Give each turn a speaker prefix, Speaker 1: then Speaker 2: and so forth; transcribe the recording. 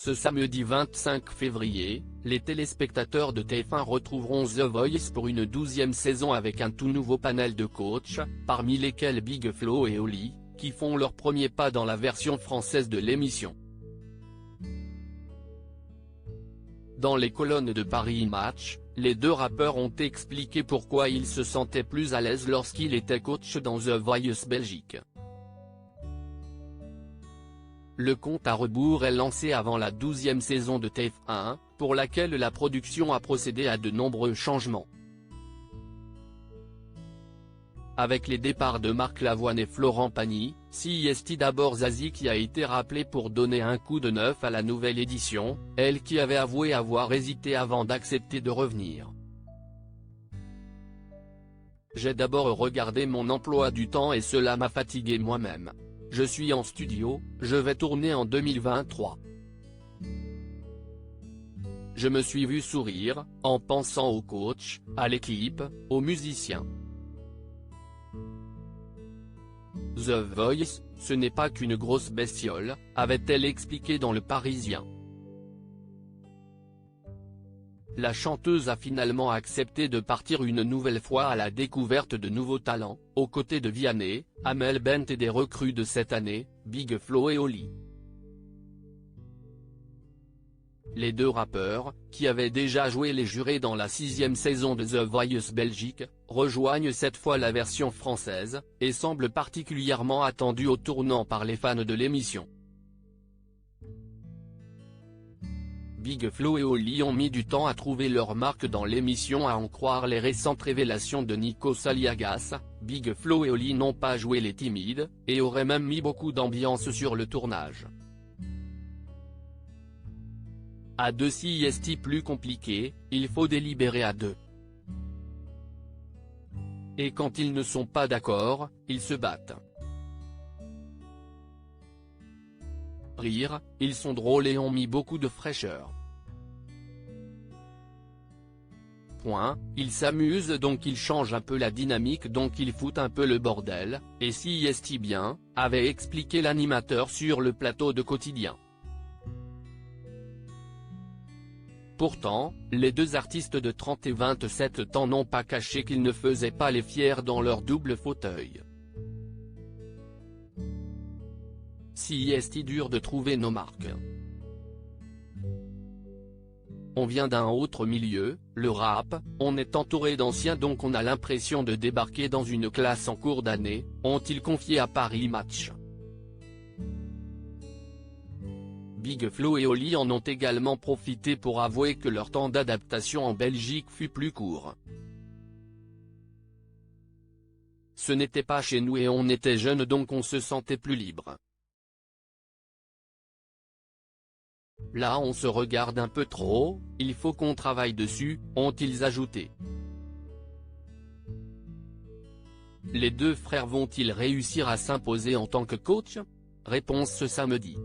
Speaker 1: Ce samedi 25 février, les téléspectateurs de TF1 retrouveront The Voice pour une 12e saison avec un tout nouveau panel de coachs, parmi lesquels Big Flo et Oli, qui font leur premier pas dans la version française de l'émission. Dans les colonnes de Paris Match, les deux rappeurs ont expliqué pourquoi ils se sentaient plus à l'aise lorsqu'ils étaient coach dans The Voice Belgique. Le compte à rebours est lancé avant la 12e saison de TF1, pour laquelle la production a procédé à de nombreux changements. Avec les départs de Marc Lavoine et Florent Pagny, c'est d'abord Zazie qui a été rappelée pour donner un coup de neuf à la nouvelle édition, elle qui avait avoué avoir hésité avant d'accepter de revenir. J'ai d'abord regardé mon emploi du temps et cela m'a fatigué moi-même. Je suis en studio, je vais tourner en 2023. Je me suis vu sourire, en pensant au coach, à l'équipe, aux musiciens. The Voice, ce n'est pas qu'une grosse bestiole, avait-elle expliqué dans Le Parisien. La chanteuse a finalement accepté de partir une nouvelle fois à la découverte de nouveaux talents, aux côtés de Vianney, Amel Bent et des recrues de cette année, Big Flo et Oli. Les deux rappeurs, qui avaient déjà joué les jurés dans la 6e saison de The Voice Belgique, rejoignent cette fois la version française, et semblent particulièrement attendus au tournant par les fans de l'émission. Big Flo et Oli ont mis du temps à trouver leur marque dans l'émission à en croire les récentes révélations de Nico Saliagas. Big Flo et Oli n'ont pas joué les timides, et auraient même mis beaucoup d'ambiance sur le tournage. À deux c'est plus compliqué, il faut délibérer à deux. Et quand ils ne sont pas d'accord, ils se battent. Rire, ils sont drôles et ont mis beaucoup de fraîcheur. Point, ils s'amusent donc ils changent un peu la dynamique donc ils foutent un peu le bordel, et c'est bien, avait expliqué l'animateur sur le plateau de Quotidien. Pourtant, les deux artistes de 30 et 27 ans n'ont pas caché qu'ils ne faisaient pas les fiers dans leur double fauteuil. C'est dur de trouver nos marques. On vient d'un autre milieu, le rap, on est entouré d'anciens donc on a l'impression de débarquer dans une classe en cours d'année, ont-ils confié à Paris Match. Big Flo et Oli en ont également profité pour avouer que leur temps d'adaptation en Belgique fut plus court. Ce n'était pas chez nous et on était jeunes donc on se sentait plus libre. Là on se regarde un peu trop, il faut qu'on travaille dessus, ont-ils ajouté. Les deux frères vont-ils réussir à s'imposer en tant que coach? Réponse ce samedi.